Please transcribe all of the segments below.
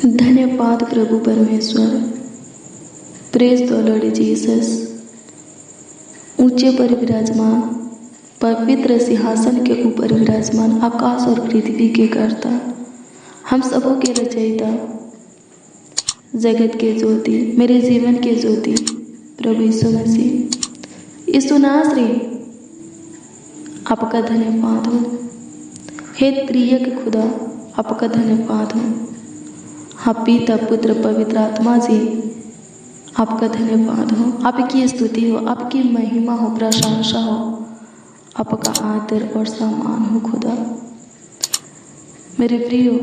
धन्यवाद प्रभु परमेश्वर। Praise the Lord Jesus. ऊंचे पर विराजमान, पवित्र सिंहासन के ऊपर विराजमान, आकाश और पृथ्वी के कर्ता, हम सबों के रचयिता, जगत के ज्योति, मेरे जीवन के ज्योति प्रभु यीशु मसीह, यीशु नासरी, आपका धन्यवाद हो। हे त्रिएक खुदा, आपका धन्यवाद हो। हाँ पिता पुत्र पवित्र आत्मा जी, आपका धन्यवाद हो। आपकी स्तुति हो, आपकी महिमा हो, प्रशंसा हो, आपका आदर और सम्मान हो खुदा। मेरे प्रियो,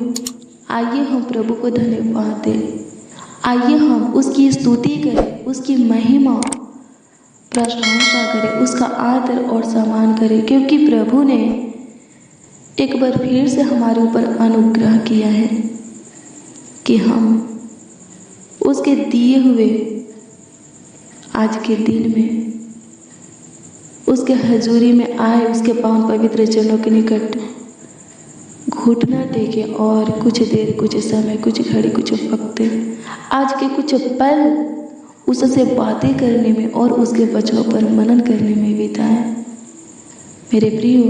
आइए हम प्रभु को धन्यवाद दें। आइए हम उसकी स्तुति करें, उसकी महिमा प्रशंसा करें, उसका आदर और सम्मान करें, क्योंकि प्रभु ने एक बार फिर से हमारे ऊपर अनुग्रह किया है कि हम उसके दिए हुए आज के दिन में उसके हजूरी में आए, उसके पावन पवित्र चरणों के निकट घुटना टेके और कुछ देर, कुछ समय, कुछ घड़ी, कुछ वक्त, आज के कुछ पल उससे बातें करने में और उसके वचनों पर मनन करने में बिताए। मेरे प्रियो,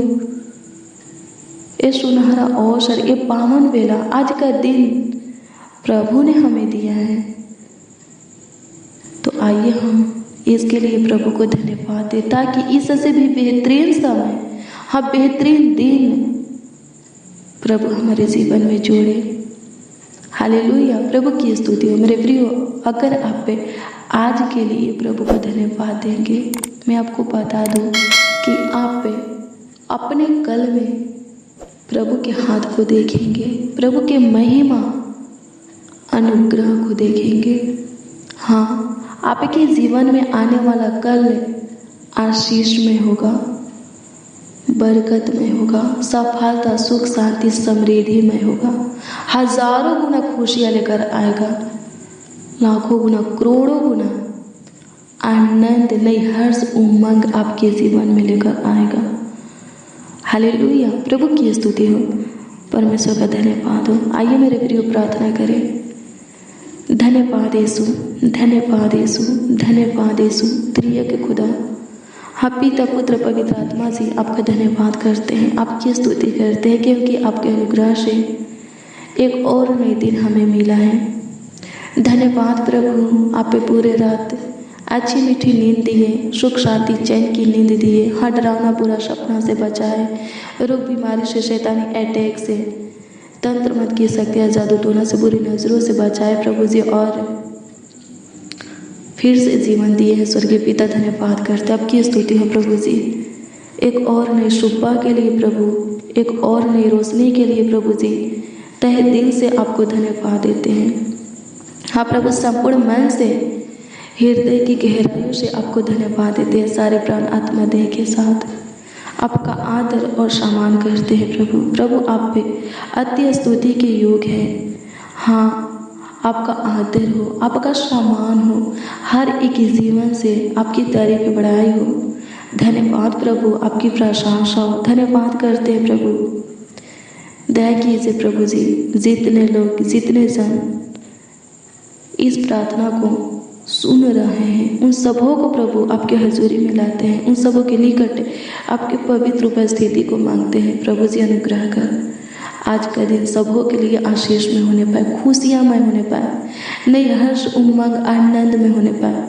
ये सुनहरा अवसर, ये पावन बेला, आज का दिन प्रभु ने हमें दिया है, तो आइए हम इसके लिए प्रभु को धन्यवाद दें, ताकि इससे भी बेहतरीन समय, हाँ बेहतरीन दिन प्रभु हमारे जीवन में जोड़े। हालेलुया, प्रभु की स्तुति हो। मेरे प्रियो, अगर आप आज के लिए प्रभु को धन्यवाद देंगे, मैं आपको बता दूं कि आप अपने कल में प्रभु के हाथ को देखेंगे, प्रभु के महिमा अनुग्रह को देखेंगे। हाँ, आपके जीवन में आने वाला कल आशीष में होगा, बरकत में होगा, सफलता, सुख, शांति, समृद्धि में होगा, हजारों गुना खुशियाँ लेकर आएगा, लाखों गुना, करोड़ों गुना आनंद, नई हर्ष, उमंग आपके जीवन में लेकर आएगा। हालेलुया, प्रभु की स्तुति हो, परमेश्वर का धन्यवाद हो। आइए मेरे प्रियो प्रार्थना करें। धन्यवाद यीशु, धन्यवाद यीशु, धन्यवाद यीशु, त्रिएक खुदा, हाँ पिता पुत्र पवित्र आत्मा जी, आपका धन्यवाद करते हैं, आपकी स्तुति करते हैं, क्योंकि आपके अनुग्रह से एक और नई दिन हमें मिला है। धन्यवाद प्रभु, आप पे पूरे रात अच्छी मीठी नींद दिए, सुख शांति चैन की नींद दिए, हर डरावना बुरा सपना से बचाए, रोग बीमारी से, शैतानी अटैक से, तंत्र मत की शक्तियाँ, जादू टोना से, बुरी नजरों से बचाए प्रभु जी, और फिर से जीवन दिए हैं स्वर्गीय पिता। धन्यवाद करते, आपकी स्तुति हो प्रभु जी। एक और नई सुबह के लिए प्रभु, एक और नई रोशनी के लिए प्रभु जी, तहे दिल से आपको धन्यवाद देते हैं। हाँ प्रभु, संपूर्ण मन से, हृदय की गहराइयों से आपको धन्यवाद देते हैं। सारे प्राण आत्मा देह के साथ आपका आदर और सम्मान करते हैं प्रभु। प्रभु आप पे अति स्तुति के योग है। हाँ, आपका आदर हो, आपका सम्मान हो, हर एक जीवन से आपकी तारीफ बढ़ाई हो। धन्यवाद प्रभु, आपकी प्रशंसा हो। धन्यवाद करते हैं प्रभु। दया कीजिए प्रभु जी, जितने लोग, जितने जन इस प्रार्थना को सुन रहे हैं, उन सबों को प्रभु आपके हजूरी में लाते हैं, उन सबों के निकट आपके पवित्र उपस्थिति को मांगते हैं। प्रभु जी अनुग्रह कर, आज का दिन सबों के लिए आशीष में होने पाए, खुशियामय होने पाए, नई हर्ष, उमंग, आनंद में होने पाए।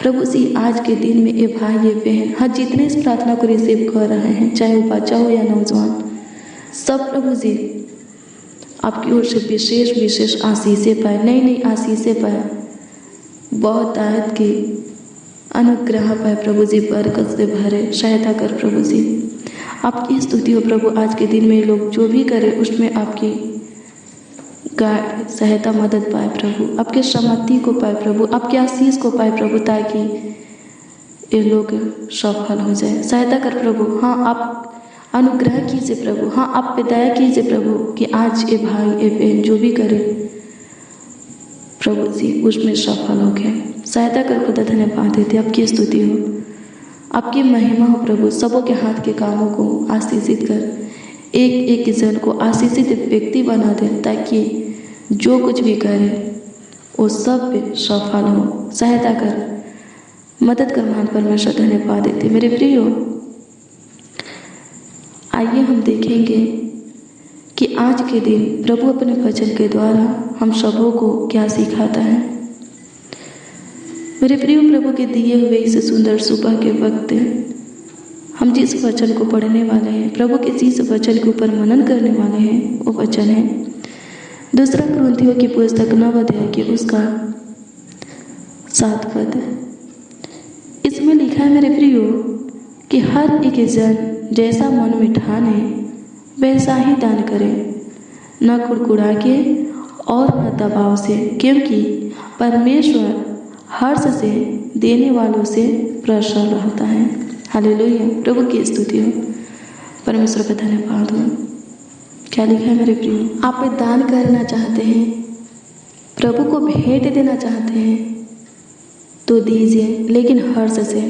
प्रभु जी आज के दिन में ये भाई, ये बहन, हाँ जितने इस प्रार्थना को रिसीव कर रहे हैं, चाहे वो बच्चा हो या नौजवान, सब प्रभु जी आपकी ओर से विशेष विशेष आशीषें पाए, नई नई आशीषें पाए, बहुत आयत की अनुग्रह पाए प्रभु जी, बरकत से भरे, सहायता कर प्रभु जी। आपकी स्तुति हो प्रभु। आज के दिन में लोग जो भी करें उसमें आपकी गाइड, सहायता, मदद पाए प्रभु, आपके सम्मति को पाए प्रभु, आपके आशीष को पाए प्रभु, ताकि ये लोग सफल हो जाए। सहायता कर प्रभु। हाँ, आप अनुग्रह कीजिए प्रभु। हाँ, आप पे दया कीजिए प्रभु, कि आज ये भाई, ये बहन जो भी करे प्रभु जी उसमें सफल हो गए। सहायता कर खुदा, धन्यवाद देते, आपकी स्तुति हो, आपकी महिमा हो प्रभु। सबों के हाथ के कामों को आशीषित कर, एक एक जन को आशीषित व्यक्ति बना दे, ताकि जो कुछ भी करे वो सब पे सफल हो। सहायता कर, मदद कर महान परमेश्वर, धन्यवाद देते। मेरे प्रियो, आइए हम देखेंगे कि आज के दिन प्रभु अपने वचन के द्वारा हम सबों को क्या सिखाता है। मेरे प्रियो, प्रभु के दिए हुए इस सुंदर सुबह के वक्त हम जिस वचन को पढ़ने वाले हैं, प्रभु के जिस वचन के ऊपर मनन करने वाले हैं, वो वचन है 2 कुरिन्थियों की पुस्तक 9 अध्याय के उसका 7 पद। इसमें लिखा है मेरे प्रियो कि हर एक जन जैसा मन में ठाने वैसा ही दान करे, न कुड़कुड़ा के और न दबाव से, क्योंकि परमेश्वर हर्ष से देने वालों से प्रसन्न रहता है। हालेलुया, प्रभु की स्तुति हो, परमेश्वर का धन्यवाद हो। क्या लिखा है मेरे प्रियो? आप दान करना चाहते हैं, प्रभु को भेंट देना चाहते हैं तो दीजिए, लेकिन हर्ष से,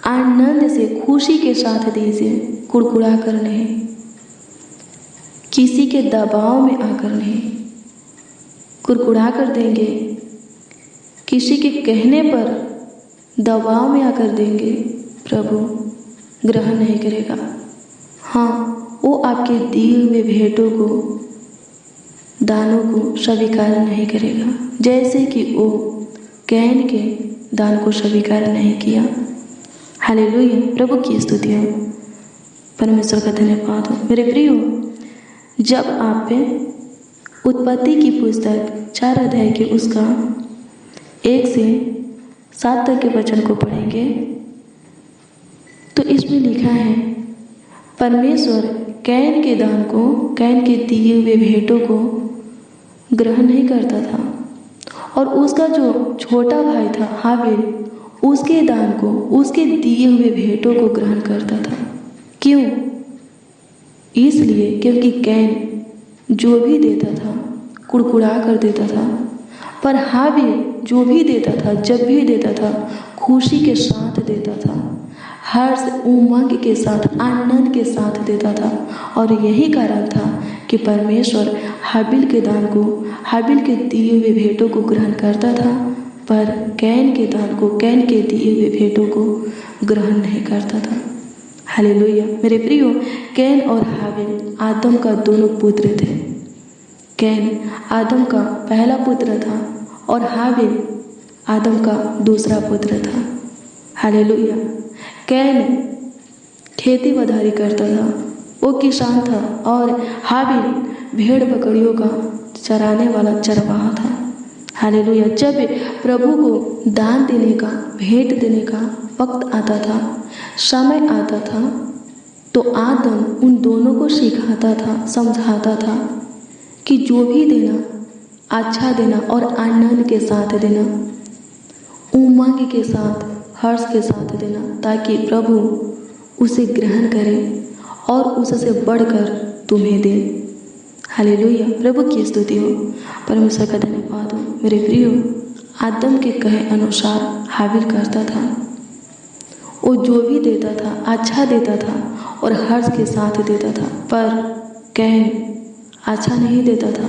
आनंद से, खुशी के साथ दीजिए, कुड़कुड़ा कर नहीं, किसी के दबाव में आकर नहीं। कुड़कुड़ा कर देंगे, किसी के कहने पर दबाव में आकर देंगे, प्रभु ग्रहण नहीं करेगा। हाँ, वो आपके दिए हुए भेंटों को, दानों को स्वीकार नहीं करेगा, जैसे कि वो कैन के दान को स्वीकार नहीं किया। हालेलुया, प्रभु की स्तुति हो, परमेश्वर का धन्यवाद हो। मेरे प्रियो, जब आप उत्पत्ति की पुस्तक 4 अध्याय के उसका 1 से 7 तक के वचन को पढ़ेंगे तो इसमें लिखा है, परमेश्वर कैन के दान को, कैन के दिए हुए भेंटों को ग्रहण नहीं करता था, और उसका जो छोटा भाई था हाबिल, उसके दान को, उसके दिए हुए भेंटों को ग्रहण करता था। क्यों? इसलिए क्योंकि कैन जो भी देता था कुड़कुड़ा कर देता था, पर हाबिल जो भी देता था, जब भी देता था, खुशी के साथ देता था, हर्ष, उमंग के साथ, आनंद के साथ देता था। और यही कारण था कि परमेश्वर हाबिल के दान को, हाबिल के दिए हुए भेंटों को ग्रहण करता था, पर कैन के दान को, कैन के दिए हुए भेंटों को ग्रहण नहीं करता था। हालेलुया, मेरे प्रियो, कैन और हाबिल आदम का दोनों पुत्र थे। कैन आदम का पहला पुत्र था और हाबिल आदम का दूसरा पुत्र था। हालेलुया, कैन खेती बधारी करता था, वो किसान था, और हाबिल भेड़ बकरियों का चराने वाला चरवाहा था। हालेलुया, जब प्रभु को दान देने का, भेंट देने का वक्त आता था, समय आता था, तो आदम उन दोनों को सिखाता था, समझाता था कि जो भी देना अच्छा देना और आनंद के साथ देना, उमंग के साथ, हर्ष के साथ देना, ताकि प्रभु उसे ग्रहण करे और उससे बढ़कर तुम्हें दे। हालेलुया, प्रभु की स्तुति हो, परमेश्वर का धन्यवाद हो। मेरे प्रियो, आदम के कहे अनुसार हाबिल करता था, वो जो भी देता था अच्छा देता था और हर्ष के साथ देता था, पर कैन अच्छा नहीं देता था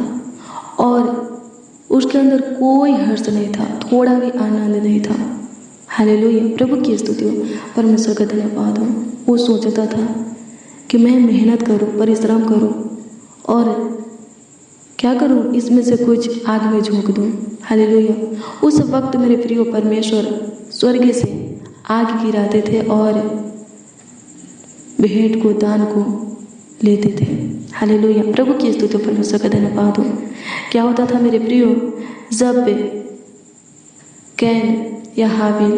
और उसके अंदर कोई हर्ष नहीं था, थोड़ा भी आनंद नहीं था। हालेलुया, प्रभु की स्तुति हो, परमेश्वर का धन्यवाद हो। वो सोचता था कि मैं मेहनत करूं, परिश्रम करूं और क्या करूं, इसमें से कुछ आग में झोंक दूं। हालेलुया, उस वक्त मेरे प्रियो, परमेश्वर स्वर्ग से आग गिराते थे और भेंट को, दान को लेते थे। हालेलुया, प्रभु की स्तुति, परमेश्वर का धन्यवाद हो। क्या होता था मेरे प्रियो, जब कैन या हाबिल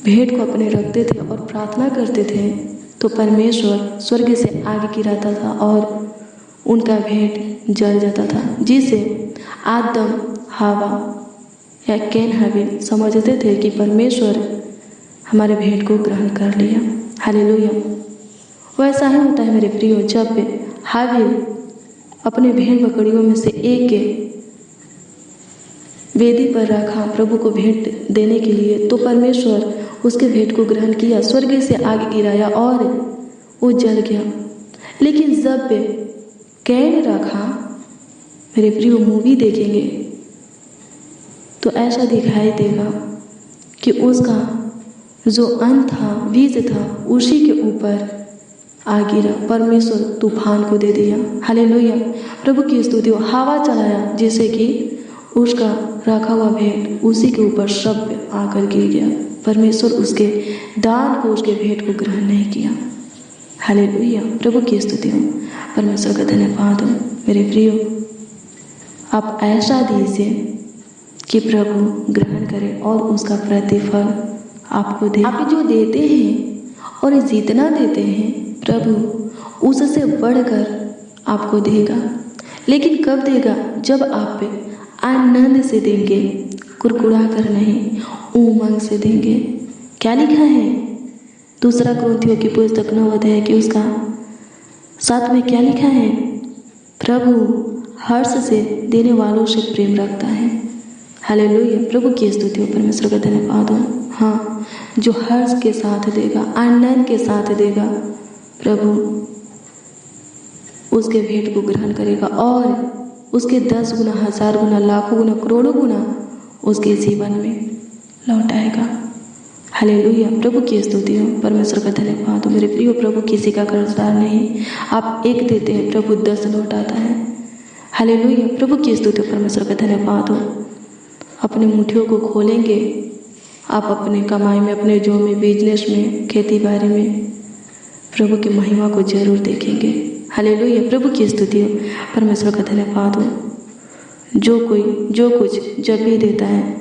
भेंट को अपने रखते थे और प्रार्थना करते थे, तो परमेश्वर स्वर्ग से आग गिराता था और उनका भेंट जल जाता था, जिसे आदम, हवा या कैन, हाबिल समझते थे कि परमेश्वर हमारे भेंट को ग्रहण कर लिया। हालेलुया, वैसा ही होता है मेरे प्रियो, जब हाबिल अपने भेड़ बकरियों में से एक वेदी पर रखा प्रभु को भेंट देने के लिए, तो परमेश्वर उसके भेंट को ग्रहण किया, स्वर्ग से आग गिराया और वो जल गया। लेकिन जब कैन रखा मेरे प्रिय मूवी देखेंगे तो ऐसा दिखाई देगा कि उसका जो अंत था, बीज था, उसी के ऊपर आ गिरा। परमेश्वर तूफान को दे दिया। हालेलुया, प्रभु की स्तुति हो। हवा चलाया जिससे कि उसका रखा हुआ भेंट उसी के ऊपर सब आकर गिर गया। परमेश्वर उसके दान को, उसके भेंट को ग्रहण नहीं किया। हालेलुया, प्रभु की स्तुति हो। परमेश्वर का धन्यवाद हो। मेरे प्रियो, आप ऐसा दीजिए कि प्रभु ग्रहण करे और उसका प्रतिफल आपको दे। आप जो देते हैं और जितना देते हैं प्रभु उससे बढ़कर आपको देगा। लेकिन कब देगा? जब आप आनंद से देंगे, कुरकुरा कर नहीं, उमंग से देंगे। क्या लिखा है? दूसरा कुरिन्थियों की पुस्तक 9 अध्याय की उसका 7 में क्या लिखा है? प्रभु हर्ष से देने वालों से प्रेम रखता है। हालेलुया, प्रभु की स्तुति हो। परमेश्वर का धन्यवाद हो। हाँ, जो हर्ष के साथ देगा, आनंद के साथ देगा, प्रभु उसके भेंट को ग्रहण करेगा और उसके 10 गुना, 1000 गुना, लाखों गुना, करोड़ों गुना उसके जीवन में लौटाएगा। हालेलुया, प्रभु की स्तुति हो। परमेश्वर का धन्यवाद हो। मेरे प्रियो, प्रभु किसी का कर्जदार नहीं। आप एक देते हैं, प्रभु 10 लौटाता है। हालेलुया, प्रभु की स्तुति हो। परमेश्वर का धन्यवाद हो। अपने मुट्ठियों को खोलेंगे आप, अपने कमाई में, अपने जो में, बिजनेस में, खेती बाड़ी में प्रभु की महिमा को जरूर देखेंगे। हालेलुया, प्रभु की स्तुति हो। परमेश्वर का धन्यवाद हो। जो कुछ जब भी देता है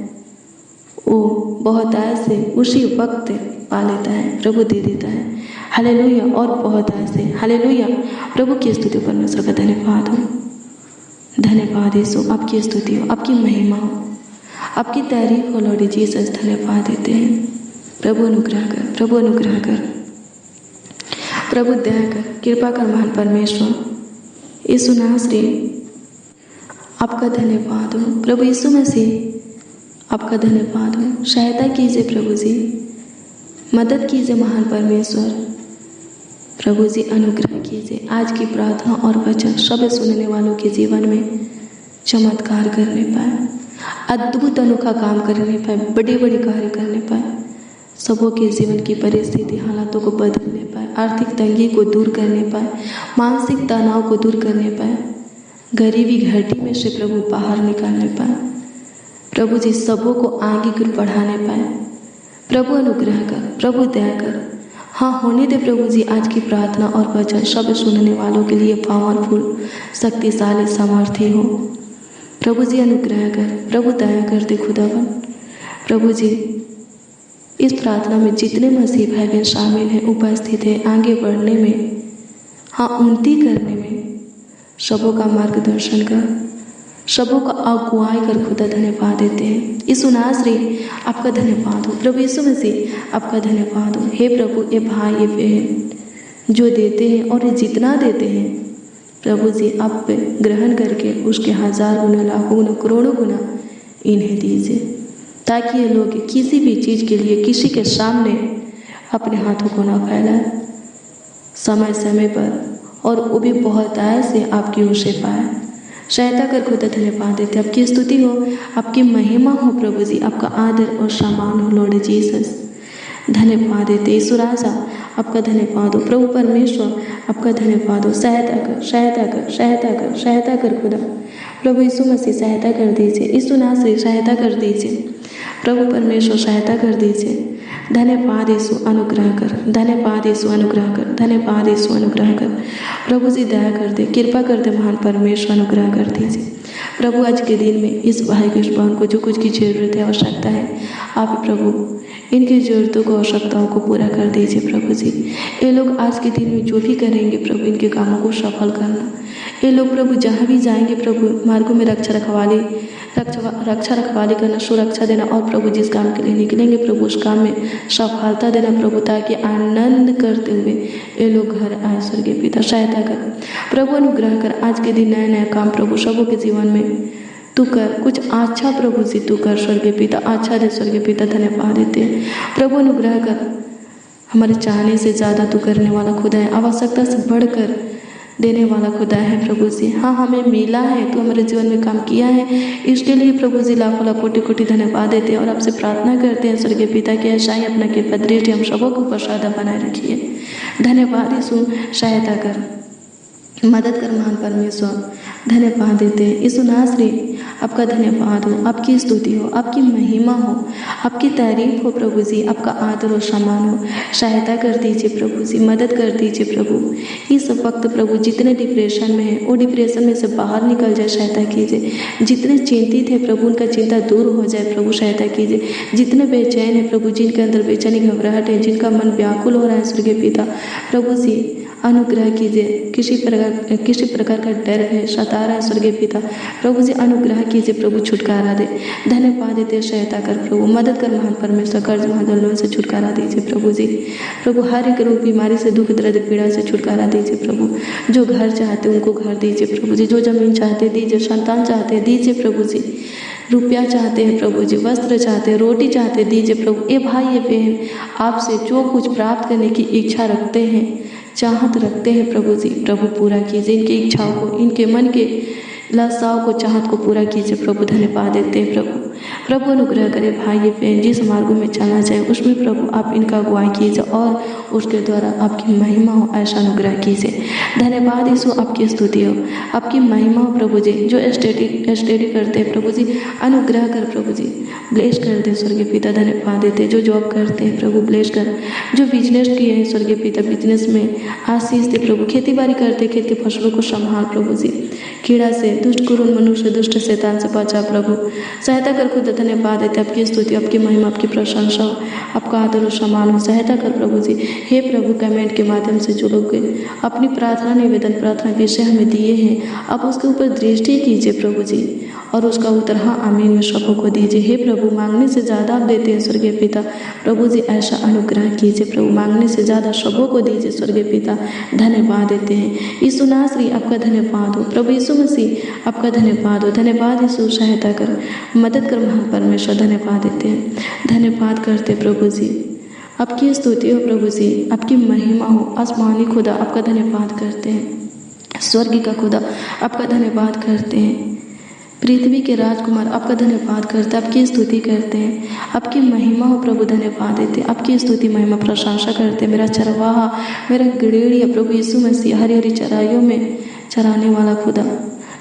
वो बहुत आय से उसी वक्त पा लेता है, प्रभु दे देता है। हालेलुया, और बहुत आय से। हालेलुया, प्रभु की स्तुति हो। परमेश्वर का धन्यवाद हो। धन्यवाद यीशु, आपकी स्तुति हो, आपकी महिमा हो, आपकी तारीफ हो लॉर्ड जीसस। धन्यवाद देते हैं। प्रभु अनुग्रह कर, प्रभु अनुग्रह कर, प्रभु दया कर, कृपा कर महान परमेश्वर यीशु नासरी, आपका धन्यवाद हो। प्रभु यीशु मसीह, आपका धन्यवाद हो। सहायता कीजिए प्रभु जी, मदद कीजिए महान परमेश्वर। प्रभु जी अनुग्रह कीजिए। आज की प्रार्थना और वचन सब सुनने वालों के जीवन में चमत्कार करने पाए, अद्भुत अनोखा काम करने पाए, बड़े बड़े कार्य करने पाए, सबों के जीवन की परिस्थिति हालातों को बदलने पाए, आर्थिक तंगी को दूर करने पाए, मानसिक तनाव को दूर करने पाए, गरीबी घाटी में से प्रभु बाहर निकालने पाए। प्रभु जी सबों को आगे की ओर बढ़ाने पाए। प्रभु अनुग्रह कर, प्रभु दया कर। हाँ, होने दे प्रभु जी आज की प्रार्थना और वचन सब सुनने वालों के लिए पावरफुल, शक्तिशाली, सामर्थ्य हो। प्रभु जी अनुग्रह कर, प्रभु दया कर दे खुदावन। प्रभु जी इस प्रार्थना में जितने मसीह भाई बहन शामिल हैं, उपस्थित हैं, आगे बढ़ने में, हाँ, उन्नति करने में सबों का मार्गदर्शन कर, सबों का अगुवाई कर खुदा धन्यवाद देते हैं। यीशु नासरी, आपका धन्यवाद हो। प्रभु यीशु मसीह, आपका धन्यवाद हो। हे प्रभु, ये भाई ये बहन जो देते हैं और जितना देते हैं प्रभु जी आप ग्रहण करके उसके 1000 गुना, लाखों गुना, करोड़ों गुना इन्हें दीजिए, ताकि ये लोग किसी भी चीज़ के लिए किसी के सामने अपने हाथों को न फैलाए, समय समय पर, और वो भी बहुत आय से आपकी ओर से पाए। सहायता कर खुदा धन्यवाद देते। आपकी स्तुति हो, आपकी महिमा हो प्रभु जी, आपका आदर और सम्मान हो लॉर्ड जीसस। धन्यवाद देते यीशु राजा, आपका धन्यवाद हो। प्रभु परमेश्वर, आपका धन्यवाद हो। सहायता कर, सहायता कर, सहायता कर, सहायता कर खुदा। प्रभु यीशु मसीह सहायता कर दीजिए। यीशु नासरी सहायता कर दीजिए। प्रभु परमेश्वर सहायता कर दीजिए। धन्यवाद यीशु, अनुग्रह कर। धन्यवाद यीशु, अनुग्रह कर। धन्यवाद यीशु, अनुग्रह कर। प्रभु जी दया कर दे, कृपा कर दे महान परमेश्वर, अनुग्रह कर दीजिए। प्रभु आज के दिन में इस भाई को, इस बहन को जो कुछ की जरूरत है, आवश्यकता है, आप प्रभु इनकी ज़रूरतों को, आवश्यकताओं को पूरा कर दीजिए प्रभु जी। ये लोग आज के दिन में जो भी करेंगे प्रभु, इनके कामों को सफल करना। ये लोग प्रभु जहाँ भी जाएंगे प्रभु, मार्गों में रक्षा रखवाली करना, सुरक्षा देना, और प्रभु जिस काम के लिए निकलेंगे प्रभु उस काम में सफलता देना प्रभु, ताकि आनंद करते हुए ये लोग घर आए। स्वर्गीय पिता सहायता कर, प्रभु अनुग्रह कर। आज के दिन नया नया काम प्रभु सबों के जीवन में तू कर, कुछ अच्छा प्रभु जी तू कर। स्वर्गीय पिता अच्छा दे। स्वर्गीय पिता धन्यवाद देते हैं। प्रभु अनुग्रह कर, हमारे चाहने से ज़्यादा तू करने वाला खुदा है। आवश्यकता से बढ़कर देने वाला खुदा है प्रभु जी। हाँ, हमें मिला है, तो हमारे जीवन में काम किया है, इसके लिए प्रभु जी लाखों लाख कोटि कोटि धन्यवाद देते हैं और आपसे प्रार्थना करते हैं स्वर्गीय पिता की ऐसाई अपना कृपा दृष्टि हम सबों के ऊपर सदा बनाए रखिए। धन्यवाद यीशु, सहायता कर, मदद कर महान परमेश्वर। धन्यवाद देते हैं यीशु नासरी, आपका धन्यवाद हो, आपकी स्तुति हो, आपकी महिमा हो, आपकी तारीफ हो प्रभु जी, आपका आदर और सम्मान हो। सहायता कर दीजिए प्रभु जी, मदद कर दीजिए प्रभु। इस वक्त प्रभु जितने डिप्रेशन में है वो डिप्रेशन में से बाहर निकल जाए, सहायता कीजिए। जितने चिंतित है प्रभु उनका चिंता दूर हो जाए प्रभु, सहायता कीजिए। जितने बेचैन है प्रभु, जिनके अंदर बेचैनी घबराहट है, जिनका मन व्याकुल हो रहा है स्वर्गीय पिता प्रभु जी अनुग्रह कीजिए। किसी प्रकार का डर है सता रहा है स्वर्गीय पिता प्रभु जी, अनुग्रह कीजिए प्रभु, छुटकारा दे। धन्यवाद देते, सहायता कर प्रभु, मदद कर महान परमेश्वर। कर्ज महादलों से छुटकारा दीजिए प्रभु जी। प्रभु हर एक रोग बीमारी से, दुख दर्द पीड़ा से छुटकारा दीजिए प्रभु। जो घर चाहते उनको घर दीजिए प्रभु जी, जो जमीन चाहते दीजिए, संतान चाहते दीजिए प्रभु जी, रुपया चाहते हैं प्रभु जी, वस्त्र चाहते हैं, रोटी चाहते दीजिए प्रभु। ये भाई ये बहन आपसे जो कुछ प्राप्त करने की इच्छा रखते हैं, चाहत रखते हैं प्रभु जी, प्रभु पूरा कीजिए इनकी इच्छाओं को, इनके मन के लालसाओं को, चाहत को पूरा कीजिए प्रभु। धन्यवाद देते हैं प्रभु अनुग्रह करें भाई बहन जिस मार्ग में चलना चाहे उसमें प्रभु आप इनका अगुवाई कीजिए और उसके द्वारा आपकी महिमा हो, ऐसा अनुग्रह कीजिए। धन्यवाद यीशु, आपकी स्तुति हो, आपकी महिमा हो प्रभु जी। जो स्टडी करते हैं प्रभु जी अनुग्रह कर प्रभु जी, ब्लेस कर दे स्वर्गीय पिता। धन्यवाद देते जो जॉब करते हैं प्रभु ब्लेस कर, जो बिजनेस किए हैं स्वर्गीय पिता बिजनेस में आशीष दे प्रभु। खेती बाड़ी करते खेत के फसलों को संभाल प्रभु जी, कीड़ा से, दुष्ट कुरुन मनुष्य, दुष्ट शैतान से बचा प्रभु। सहायता कर खुद, धन्यवाद देते आपकी स्तुति, आपकी महिमा, आपकी प्रशंसा हो, आपका आदर और सम्मान हो। सहायता कर प्रभु जी। हे प्रभु, कमेंट के माध्यम से जो लोग अपनी प्रार्थना निवेदन प्रार्थना विषय हमें दिए हैं, आप उसके ऊपर दृष्टि कीजिए प्रभु जी और उसका उत्तर हाँ आमीन में सबों को दीजिए। हे प्रभु, मांगने से ज़्यादा आप देते हैं स्वर्गीय पिता प्रभु जी, ऐसा अनुग्रह कीजिए प्रभु, मांगने से ज़्यादा सबों को दीजिए स्वर्गीय पिता। धन्यवाद देते हैं यीशु नासरी, आपका धन्यवाद हो प्रभु। यीशु मसीह आपका धन्यवाद हो। धन्यवाद यीशु, सहायता कर, मदद कर महान परमेश्वर। धन्यवाद देते हैं, धन्यवाद करते प्रभु जी, आपकी स्तुति हो प्रभु जी, आपकी महिमा हो। आसमानी खुदा आपका धन्यवाद करते हैं, स्वर्ग का खुदा आपका धन्यवाद करते हैं, पृथ्वी के राजकुमार आपका धन्यवाद करते हैं, आपकी स्तुति करते हैं, आपकी महिमा हो प्रभु। धन्यवाद देते, आपकी स्तुति महिमा प्रशंसा करते हैं। मेरा चरवाहा, मेरा गिड़ेड़िया प्रभु यीशु मसीह, हरी हरी चराइयों में चराने वाला खुदा,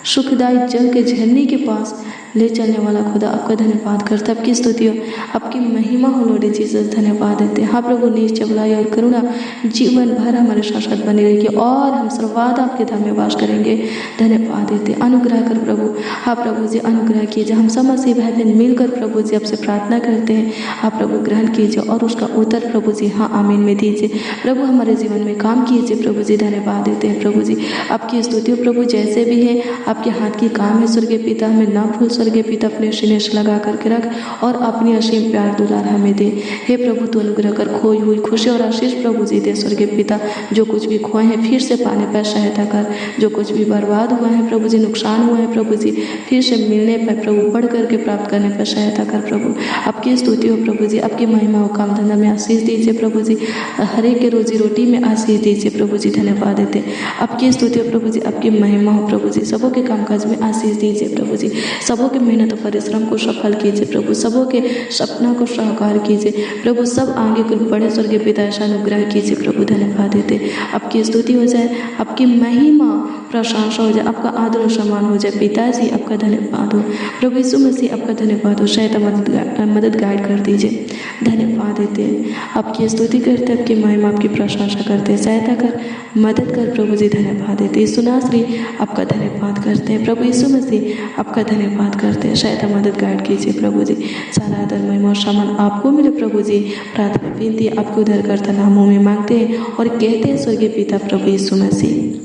सुखदायी जल के झरने के पास ले चलने वाला खुदा आपका धन्यवाद करता है, आपकी स्तुति हो, आपकी महिमा हो लॉर्ड जीसस। धन्यवाद देते हैं। हाँ प्रभु, नीच चबलाई और करुणा जीवन भर हमारे साथ बनी रहेगी और हम सर्वदा आपके धाम में वास करेंगे। धन्यवाद देते, अनुग्रह कर प्रभु। हाँ प्रभु जी, अनुग्रह कीजिए। हम सब मसीह भाई बहन मिलकर प्रभु जी आपसे प्रार्थना करते हैं, आप प्रभु ग्रहण कीजिए और उसका उत्तर प्रभु जी हाँ आमीन में दीजिए प्रभु। हमारे जीवन में काम कीजिए प्रभु जी। धन्यवाद देते हैं प्रभु जी, आपकी स्तुति हो प्रभु। जैसे भी है आपके हाथ की काम है स्वर्गीय पिता, हमें ना भूल स्वर्गीय पिता, अपने सीने से लगा करके रख और अपनी असीम प्यार दुलार हमें दे। हे प्रभु, तू अनुग्रह कर, खोई हुई खुशी और आशीष प्रभु जी दे स्वर्गीय पिता। जो कुछ भी खोए हैं फिर से पाने पर सहायता कर, जो कुछ भी बर्बाद हुआ है प्रभु जी, नुकसान हुआ है प्रभु जी, फिर से मिलने पर प्रभु बढ़ करके प्राप्त करने पर सहायता कर प्रभु। आपकी स्तुति हो प्रभु जी, आपकी महिमा हो। काम धंधा में आशीष दीजिए प्रभु जी, हर एक के रोजी रोटी में आशीष दीजिए प्रभु जी। धन्यवाद देते, आपकी स्तुति हो प्रभु जी, आपकी महिमा हो प्रभु जी। सबों के कामकाज में आशीष दीजिए प्रभु जी, सबों के मेहनत और परिश्रम को सफल कीजिए प्रभु, सबों के सपना को साकार कीजिए प्रभु, सब आगे कुछ बड़े स्वर्गीय पिता ऐसा अनुग्रह कीजिए प्रभु। धन्यवाद देते, आपकी स्तुति हो जाए, आपकी महिमा प्रशंसा हो जाए, आपका आदर और सम्मान हो जाए। पिताजी आपका धन्यवाद हो प्रभु यीशु मसीह, आपका धन्यवाद हो। सहायता मदद गाइड कर दीजिए। धन्यवाद देते हैं, आपकी स्तुति करते, आपकी महिमा आपकी प्रशंसा करते हैं। सहायता कर, मदद कर प्रभु जी। धन्यवाद देते, यीशु नासरी आपका धन्यवाद करते हैं प्रभु यीशु मसीह, आपका धन्यवाद करते हैं। सहायता मदद गाइड कीजिए प्रभु जी। सारा आदर महिमा और सम्मान आपको मिले प्रभु जी। प्रार्थना विनती आपके उद्धार करता नामों में मांगते हैं और कहते हैं स्वर्गीय पिता प्रभु यीशु मसीह,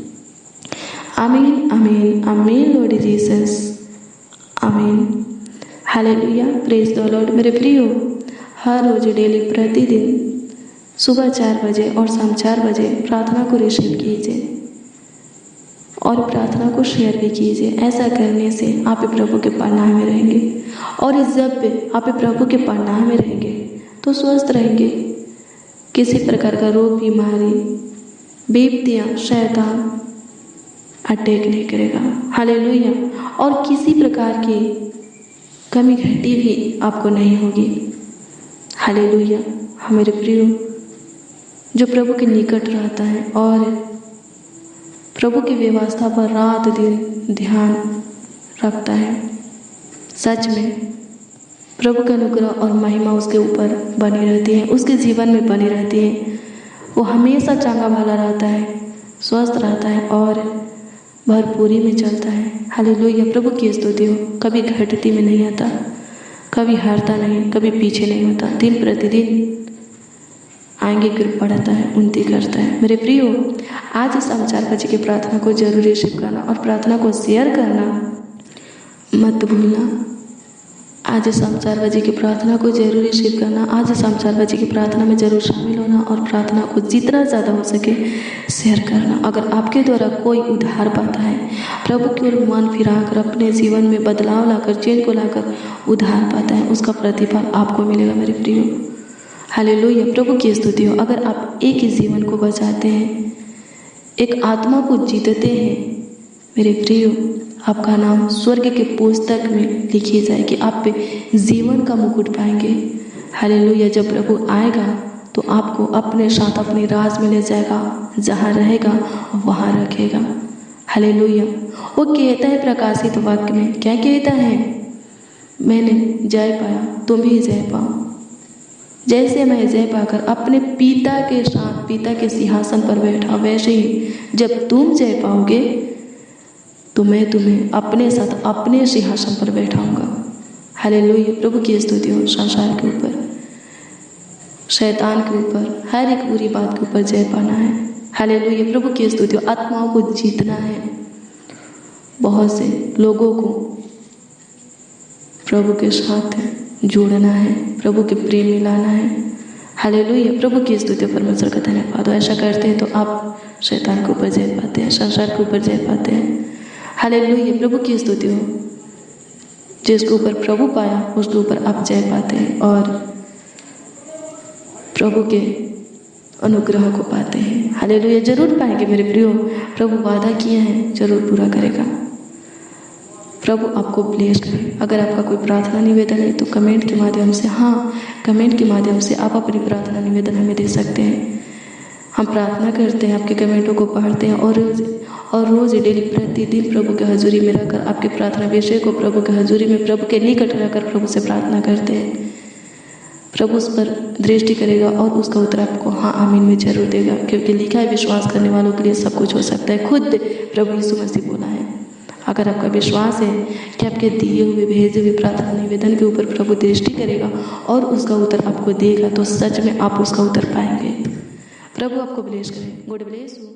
आमीन आमीन आमीन। लॉर्ड जीसस, आमीन, हालेलुया, प्रेज द लॉर्ड। मेरे प्रियो, हर रोज डेली प्रतिदिन सुबह 4 बजे और शाम 4 बजे प्रार्थना को रिसीव कीजिए और प्रार्थना को शेयर भी कीजिए। ऐसा करने से आप प्रभु के पनाह में रहेंगे और जब आप प्रभु के पनाह में रहेंगे तो स्वस्थ रहेंगे। किसी प्रकार का रोग बीमारी, विपत्तियाँ, शैतान अटैक नहीं करेगा। हालेलुया। और किसी प्रकार की कमी घटी भी आपको नहीं होगी। हालेलुया। हमारे प्रियो, जो प्रभु के निकट रहता है और प्रभु की व्यवस्था पर रात दिन ध्यान रखता है, सच में प्रभु का अनुग्रह और महिमा उसके ऊपर बनी रहती है, उसके जीवन में बनी रहती है। वो हमेशा चंगा भला रहता है, स्वस्थ रहता है और भरपूरी में चलता है। हालेलुया। प्रभु की स्तुति हो। कभी घटती में नहीं आता, कभी हारता नहीं, कभी पीछे नहीं होता, दिन प्रतिदिन आगे फिर बढ़ता है, उन्नति करता है। मेरे प्रियो, आज इस समाचार बच्चे की प्रार्थना को जरूर रिसीव करना और प्रार्थना को शेयर करना मत भूलना। आज इस समाचार बच्चे की प्रार्थना को जरूर रिसीव करना। आज इस समाचार बच्चे की प्रार्थना में जरूर शामिल होना और प्रार्थना को जितना ज़्यादा हो सके शेयर करना। अगर आपके द्वारा कोई उद्धार पाता है, प्रभु की ओर मन फिराकर अपने जीवन में बदलाव लाकर, चेंज को लाकर उद्धार पाता है, उसका प्रतिफल आपको मिलेगा मेरे प्रियो। हालेलुया। प्रभु की स्तुति हो। अगर आप एक ही जीवन को बचाते हैं, एक आत्मा को जीतते हैं मेरे प्रियो, आपका नाम स्वर्ग के पुस्तक में लिखी जाएगी। आप पे जीवन का मुकुट पाएंगे। हालेलुया। जब प्रभु आएगा तो आपको अपने साथ अपने राज में ले जाएगा, जहाँ रहेगा वहाँ रखेगा। हालेलुया। वो कहता है प्रकाशित वाक्य में, क्या कहता है? मैंने जय पाया, तुम भी जय पाओ। जैसे मैं जय पाकर अपने पिता के साथ पिता के सिंहासन पर बैठा, वैसे ही जब तुम जय पाओगे तो मैं तुम्हें अपने साथ अपने सिंहासन पर बैठाऊंगा। हालेलुया। प्रभु की स्तुति हो। संसार के ऊपर, शैतान के ऊपर, हर एक बुरी बात के ऊपर जय पाना है। हालेलुया। प्रभु की स्तुति हो। आत्माओं को जीतना है, बहुत से लोगों को प्रभु के साथ जोड़ना है, प्रभु के प्रेम में लाना है। हालेलुया। प्रभु की स्तुति परमेश्वर का धन्यवाद। ऐसा करते हैं तो आप शैतान के ऊपर जय पाते हैं, संसार के ऊपर जय पाते हैं। हालेलुया। प्रभु की स्तुति हो। जिसके ऊपर प्रभु पाया उसके ऊपर आप जय पाते हैं और प्रभु के अनुग्रह को पाते हैं। हालेलुया। जरूर पाएंगे मेरे प्रियो। प्रभु वादा किया है, जरूर पूरा करेगा। प्रभु आपको ब्लेस करे। अगर आपका कोई प्रार्थना निवेदन है तो कमेंट के माध्यम से, कमेंट के माध्यम से आप अपनी प्रार्थना निवेदन हमें दे सकते हैं। हम प्रार्थना करते हैं, आपके कमेंटों को पढ़ते हैं और रोज़ डेली प्रतिदिन प्रभु के हजूरी में रहकर आपके प्रार्थना विषय को प्रभु के हजूरी में, प्रभु के निकट रहकर प्रभु से प्रार्थना करते हैं। प्रभु उस पर दृष्टि करेगा और उसका उत्तर आपको आमीन में जरूर देगा, क्योंकि लिखा है विश्वास करने वालों के लिए सब कुछ हो सकता है। खुद प्रभु यीशु मसीह बोला है। अगर आपका विश्वास है कि आपके दिए हुए भेजे हुए प्रार्थना निवेदन के ऊपर प्रभु दृष्टि करेगा और उसका उत्तर आपको देगा, तो सच में आप उसका उत्तर पाएंगे। प्रभु आपको ब्लेस करे। God bless you.